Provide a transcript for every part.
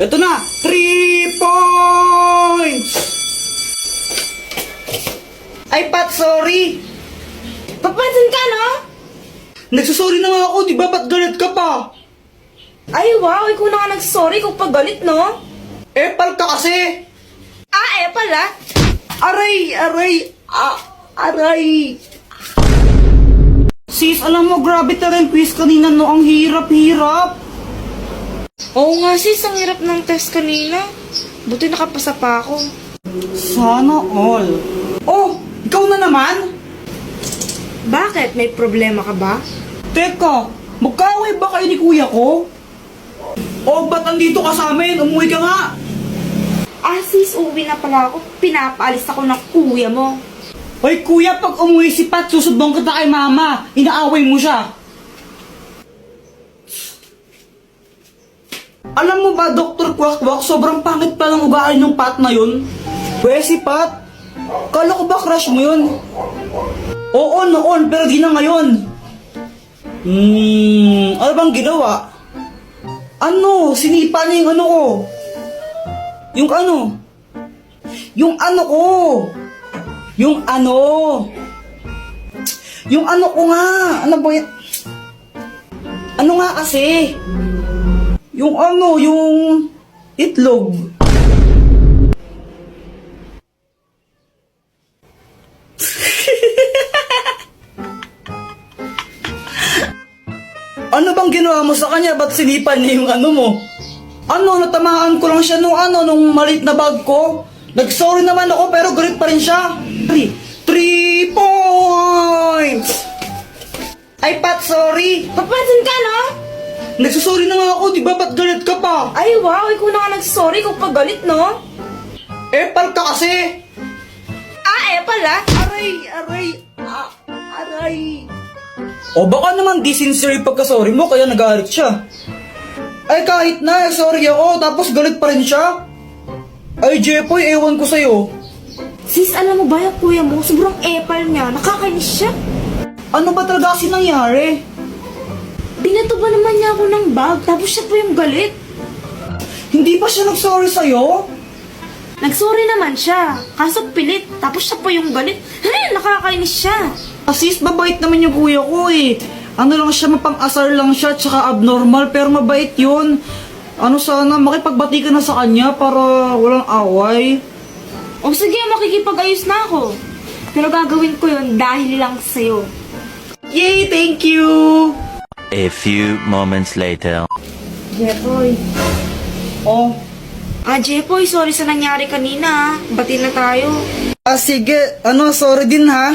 Ito na! 3 points! Ay, Pat, sorry! Papansin ka, no? Nagsasorry na nga ako, di ba? Ba't galit ka pa? Ay, wow, ikaw na nga nagsorry kung pagalit, no? Epal ka kasi! Pala. Aray! Aray! Sis, alam mo, grabe talaga yung quiz kanina, no? Ang hirap-hirap! Oo nga, sis, ang hirap ng test kanina. Buti nakapasa pa ako. Sana all. Oh, ikaw na naman? Bakit? May problema ka ba? Teka, magkaaway ba kayo ni kuya ko? O, ba't andito ka sa amin? Umuwi ka nga! Sis, uuwi na pala ako. Pinapaalis ako ng kuya mo. Hoy kuya, pag umuwi si Pat, susubong kita kay mama. Inaaway mo siya. Alam mo ba, Dr. Quack-Quack, sobrang pangit pa ng ugali ng Pat na yun? Pwede si Pat? Kala ko ba crush mo yun? Oo, noon, pero di na ngayon. Ano bang ginawa? Ano? Sinipa niya yung ano ko. Yung ano? Yung ano ko. Yung ano? Yung ano ko nga. Ano ba yan? Ano nga kasi? Yung ano, yung itlog. Ano bang ginawa mo sa kanya? Ba't sinipan niya yung ano mo? Ano, natamaan ko lang siya nung ano, nung maliit na bag ko. Nag-sorry naman ako pero galit pa rin siya. 3 points! Ay, Pat, sorry. Papansin ka, no? Nagsusorry na nga ako, di ba? Ba't galit ka pa? Ay, wow, ikaw na nga nagsorry kung pagalit, no? Epal ka kasi! Pala. Aray! O baka naman di sincere yung pagkasorry mo, kaya nagalit siya. Ay, kahit na, sorry ako, tapos galit pa rin siya. Ay, Jepoy, ewan ko sa'yo. Sis, alam mo ba yung kuya mo? Sobrang epal niya. Nakakainis siya. Ano ba talaga kasi nangyari? Binato ba naman niya ako ng bag, tapos siya pa yung galit. Hindi pa siya nag-sorry sa'yo? Nagsorry naman siya, kaso pilit, tapos siya pa yung galit. Nakakainis siya. Sis, mabait naman yung kuya ko eh. Ano lang siya, mapang-asar lang siya, tsaka abnormal, pero mabait yun. Ano sana, makipagbati ka na sa kanya para walang away. O sige, makikipag-ayos na ako. Pero gagawin ko yun dahil lang sa'yo. Yay, thank you! A few moments later. Jepoy. Oh, Jepoy, sorry sa nangyari kanina. Bati na tayo. sige, sorry din ha.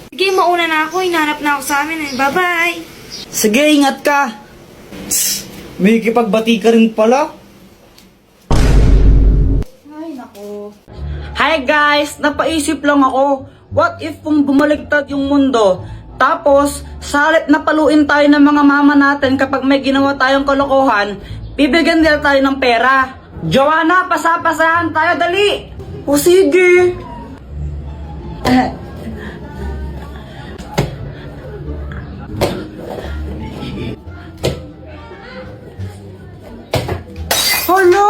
Sige, mauna na ako. Hinanap na ako sa amin eh. Bye-bye. Sige, ingat ka. May kipagbati ka rin pala. Ay, nako. Hi guys! Napaisip lang ako. What if kung bumaliktad yung mundo? Tapos, sa halip na paluin tayo ng mga mama natin kapag may ginawa tayong kalokohan, bibigyan nila tayo ng pera. Joanna, pasa-pasahan tayo, dali! O sige! Hala!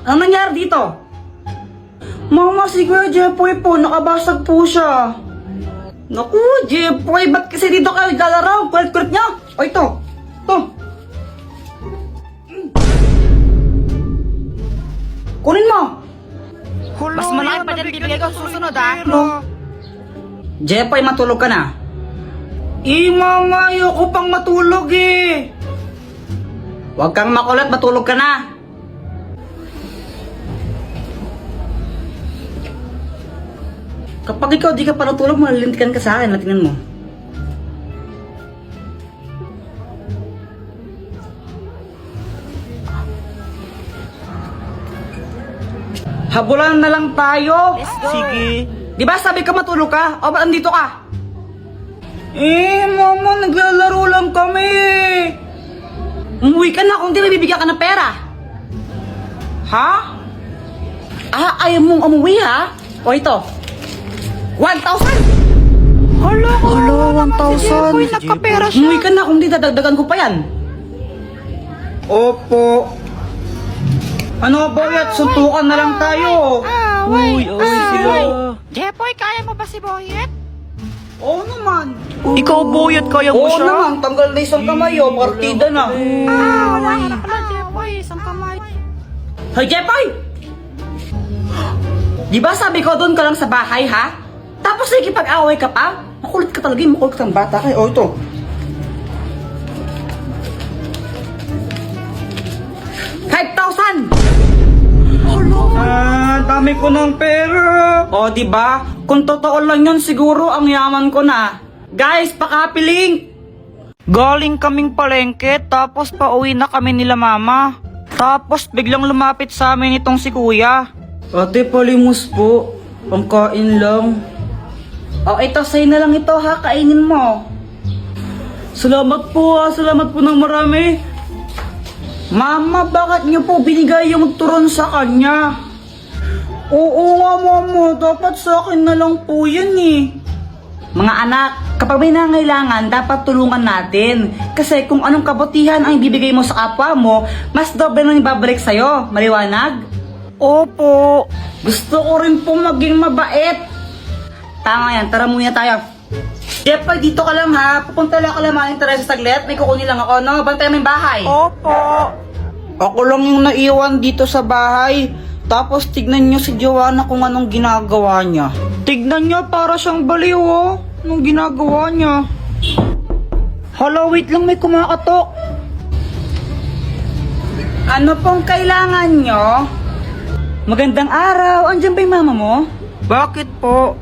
Ano nangyari dito? Mama, si Kuya Jepoy po, nakabasag po siya. Naku, Jepoy, ba't kasi dito kayo galaraw? Kulit-kulit niya. O ito, ito. Kunin mo. Mas malaki pa dyan bibigay ko susunod ha. Jepoy, matulog ka na. Mama, ayoko pang matulog eh. Huwag kang makulat, matulog ka na. Kapag ikaw di ka pa natulog, malilintikan ka sa akin. Tingnan mo. Habulan na lang tayo. Let's go. Sige. Di ba sabi ka matulog ka? O ba't andito ka? Mama, naglalaro lang kami. Umuwi ka na kung di nabibigyan ka ng pera. Ha? Ayaw mong umuwi ha? O ito. 1,000! Hala, 1,000. Jepoy, nagkapera siya. Umuwi ka na kung di dadagdagan ko pa yan. Opo. Ano ba yan? Suntukan na lang tayo. Uy, sila. Jepoy, kaya mo ba si Boyet? Oo naman. Ikaw, Boyet, kaya mo Oo siya? naman, tanggal na isang kamay, oh. Partida na. Wala ka na pala, Jepoy. Isang kamay. Hoy, Jepoy! Di ba sabi ko doon ka lang sa bahay, ha? Tapos nakikipag-away ka pa? Makulit ka talaga, makulit kang bata ka. Oh, ito. $5,000! Dami ko ng pera. O, di ba? Kung totoo lang yun, siguro ang yaman ko na. Guys, pakapiling! Galing kaming palengke, tapos pauwi na kami nila mama. Tapos biglang lumapit sa amin itong si kuya. Ate, palimos po. Pangkain lang. O, ito, sa'yo na lang ito ha, kainin mo. Salamat po ha, salamat po ng marami. Mama, bakit niyo po binigay yung turon sa kanya? Oo nga, mama. Dapat sa akin na lang po yan eh. Mga anak, kapag may nangailangan, dapat tulungan natin. Kasi kung anong kabutihan ang ibibigay mo sa kapwa mo, mas doble nang ibabalik sa'yo. Maliwanag? Opo. Gusto ko rin po maging mabait. Tama yan, tara muna tayo. Jepoy, dito ka lang ha. Pupunta lang ka lang mga interesa saglit. May kukunin lang ako, no? Bantay mo yung bahay. Opo. Ako lang yung naiwan dito sa bahay. Tapos tignan nyo si Joanna kung anong ginagawa niya. Tignan nyo, para siyang baliw, oh. Anong ginagawa niya? Hala, wait lang, may kumakatok. Ano pong kailangan nyo? Magandang araw. Andiyan ba yung mama mo? Bakit po?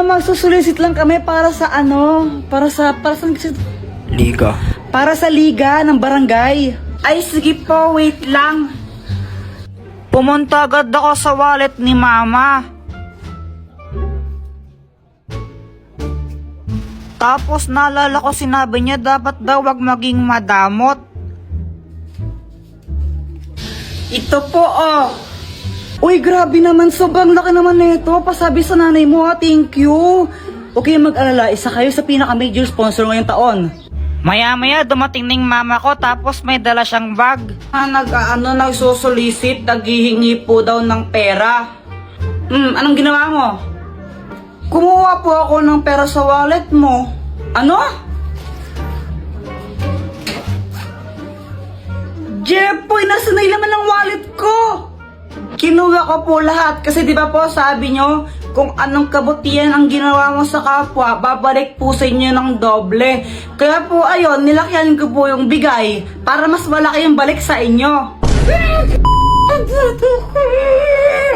Magsusulisit lang kami para sa para sa Liga. para sa liga ng barangay. Ay, sige po, wait lang. Pumunta agad ako sa wallet ni mama. Tapos naalala ko sinabi niya dapat daw wag maging madamot. Ito po, oh. Uy, grabe naman. Sobrang laki naman nito. Pasabi sa nanay mo, ha. Thank you. Okay, mag-alala. Isa kayo sa pinaka-major sponsor ngayong taon. Maya-maya, dumating ning mama ko, tapos may dala siyang bag. Nagsusulisit, naghihingi po daw ng pera. Anong ginawa mo? Kumuha po ako ng pera sa wallet mo. Ano? Jepoy, nasa na naman ang wallet ko? Kinuha ko po lahat kasi di ba po sabi nyo, kung anong kabutihan ang ginawa mo sa kapwa, babalik po sa inyo ng doble. Kaya po ayun, nilakyan ko po yung bigay para mas malaki yung balik sa inyo.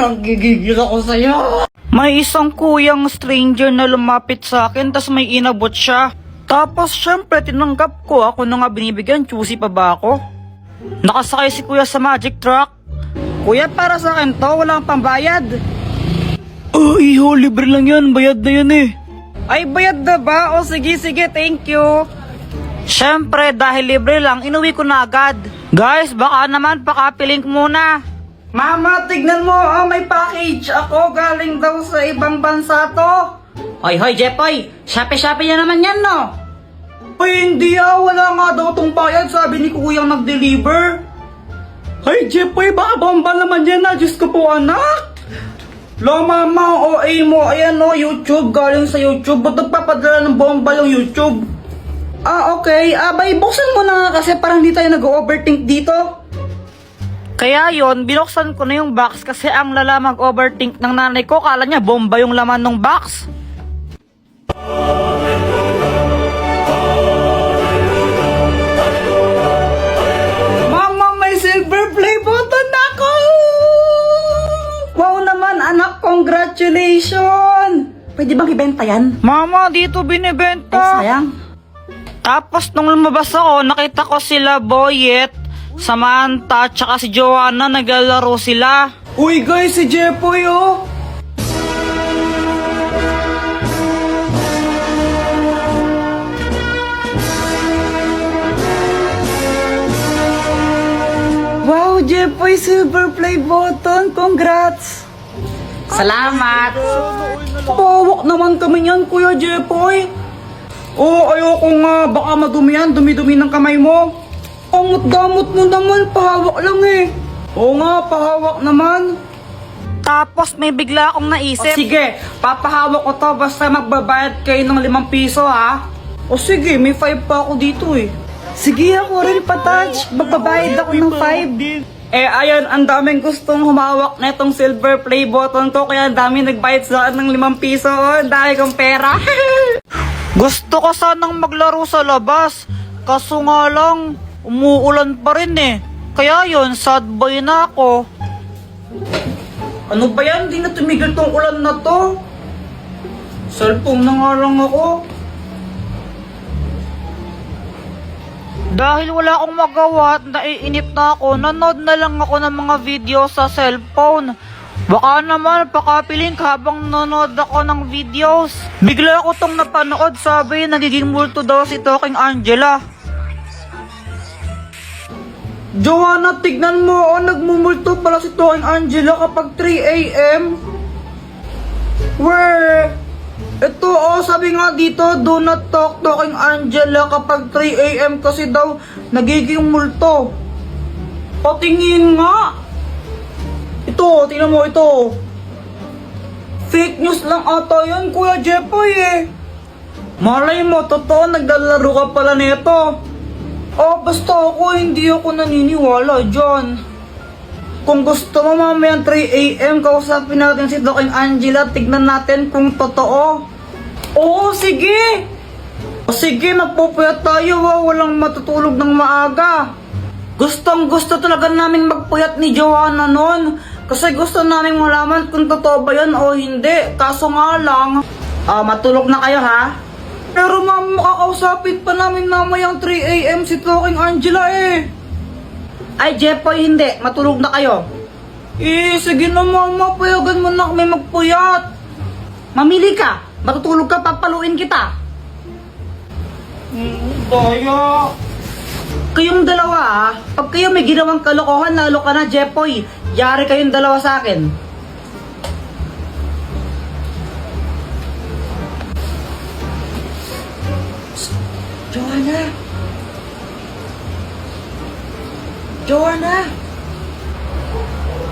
Ang gigigil ako sa'yo. May isang kuyang stranger na lumapit sa akin, tas may inabot siya. Tapos syempre tinanggap ko, ako na nga binibigyan, choosy pa ba ako? Nakasakay si kuya sa magic truck. Kuya, para sa akin to, walang pambayad. Oh, iho, libre lang yan. Bayad na yan eh. Ay, bayad na ba? O sige, thank you. Syempre, dahil libre lang, inuwi ko na agad. Guys, baka naman pakapiling muna. Mama, tignan mo, may package ako. Galing daw sa ibang bansa to. Hoy, Jepoy, Shopee na naman yan, no? Ay, hindi wala nga daw tong bayad, sabi ni kuyang nag-deliver. Ay, Jepoy, baka bomba naman yan na. Diyos ko po, anak. Lo, mama, OA mo. Ayan, no, YouTube. Galing sa YouTube. Ba't nagpapadala ng bomba yung YouTube? Okay. Bay, buksan mo na nga kasi parang hindi tayo nag-overthink dito. Kaya yon, binuksan ko na yung box kasi ang lala mag-overthink ng nanay ko. Kala niya bomba yung laman ng box. Silver play button ako! Wow naman, anak, congratulations! Pwede bang ibenta yan? Mama, dito binibenta. Ay, sayang. Tapos nung lumabas ako, nakita ko sila Boyet, Samantha, tsaka si Joanna, naglalaro sila. Uy guys, si Jepoy, oh! Wow, Jepoy, silver play button. Congrats! Salamat! Pawak naman kami yan, Kuya Jepoy. Ayoko nga. Baka madumi yan. Dumi-dumi ng kamay mo. Damot-damot mo naman. Pahawak lang eh. Oo nga, pahawak naman. Tapos may bigla akong O naisip. sige, papahawak ko to basta magbabayad kayo ng 5 piso ha. O sige, may 5 pa ako dito eh. Sige ako rin patouch, magbabayad ako ng 5. Eh ayun, ang daming gustong humawak na itong silver play button ko kaya ang daming nagbayad sa akin ng 5 piso. Oh, ang dami kong pera. Gusto ko sanang maglaro sa labas. Kaso nga lang, umuulan pa rin eh. Kaya yun, sad boy na ako. Ano ba yan? Di na tumigil tong ulan na to. Cellphone na nga lang ako. Dahil wala akong magawa at naiinip na ako, nanood na lang ako ng mga video sa cellphone. Baka naman pakapiling habang nanood ako ng videos. Bigla ako tong napanood, sabi nagiging multo daw si Talking Angela. Joanna, tignan mo, oh, nagmumulto pala si Talking Angela kapag 3 a.m. Where? Ito, oh, sabi nga dito, do not talk Talking Angela kapag 3 a.m. kasi daw nagiging multo. Patingin nga. Ito, tingnan mo ito. Fake news lang ata yan, Kuya Jepoy eh. Malay mo, totoo, naglalaro ka pala nito. Oh, basta ako, hindi ako naniniwala dyan. Kung gusto mo mamayang 3 a.m. kausapin natin si Talking Angela, tignan natin kung totoo. Oo, sige. O sige, magpupuyat tayo, walang matutulog ng maaga. Gustong gusto talaga namin magpuyat ni Joanna nun. Kasi gusto namin malaman kung totoo ba yan o hindi. Kaso nga lang, matulog na kayo ha? Pero ma'am, makakausapin pa namin mamayang 3 a.m. si Talking Angela eh. Ay, Jepoy, hindi. Matulog na kayo. Eh, sige na mama, payagan mo na kami magpuyat. Mamili ka. Matutulog ka, papaluin kita. Daya. Kayong dalawa ah, pag kayo may ginawang kalokohan, lalo ka na, Jepoy. Yari kayong dalawa sa akin. Joanna! Joanna!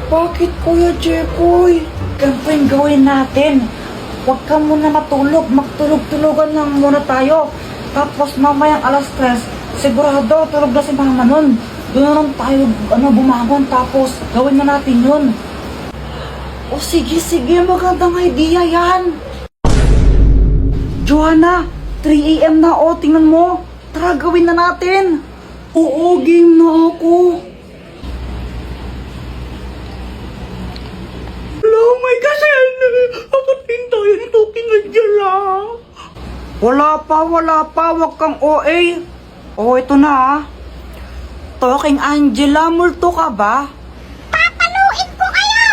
Bakit Kuya Jepoy? Ganito yung gawin natin. Huwag ka muna matulog. Magtulog-tulogan lang muna tayo. Tapos mamayang alas 3, sigurado tulog na si mama nun. Doon na lang tayo bumangon. Tapos gawin na natin yun. O sige, magandang idea yan. Joanna, 3 a.m. na o, tingnan mo. Tara, gawin na natin. Oo, game na ako. Hello, my kasal. Apatin tayo nito, kinadya Wala pa. Wag kang OA. Oh, ito na ah. Talking Angela, multo ka ba? Papaluin ko kayo!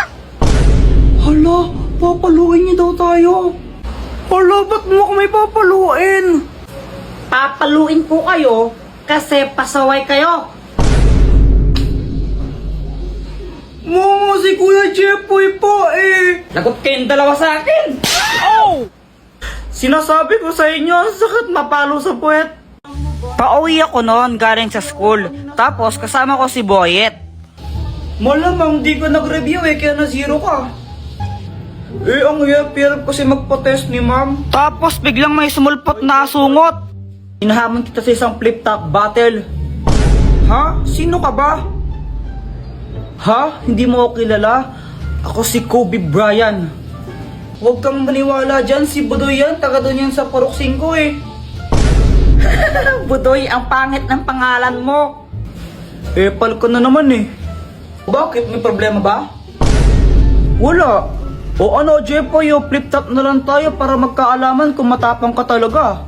Hala, papaluin niyo daw tayo. Hala, ba't mo ako may papaluin? Papaluin ko kayo kasi pasaway kayo. Momo, si Kuya Jepoy po eh. Lagot kayong dalawa sa akin. Oh! Sinasabi ko sa inyo, ang sakit mapalo sa puwet. Pauwi ako noon galing sa school. Tapos kasama ko si Boyet. Malamang di ko nag-review eh, kaya na-0 ka. Eh, ang hirap kasi magpa-test ni ma'am. Tapos biglang may sumulpot na asungot. Hinahamon kita sa isang flip-top battle. Ha? Sino ka ba? Ha? Hindi mo ako kilala? Ako si Kobe Bryant. Huwag kang maniwala dyan, si Budoy yan. Taga doon yan sa Purok 5 eh. Budoy, ang pangit ng pangalan mo. Epal ko na naman eh. Bakit? May problema ba? Wala. O ano, Jepoy, flip-top na lang tayo para magkaalaman kung matapang ka talaga.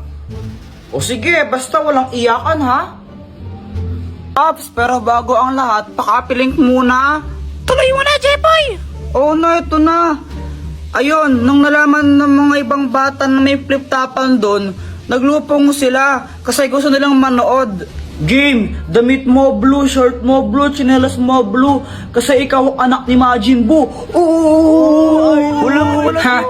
O sige, basta walang iyakan ha. Ops, pero bago ang lahat, pakapilink muna. Tuloy mo na, Jepoy! Oo na, ito na. Ayun, nung nalaman ng mga ibang bata na may flip-topan doon, naglupong sila kasi gusto nilang manood. Game, damit mo blue, shirt mo blue, tsinelas mo blue, kasi ikaw anak ni Majin Buu. Oo! Wala.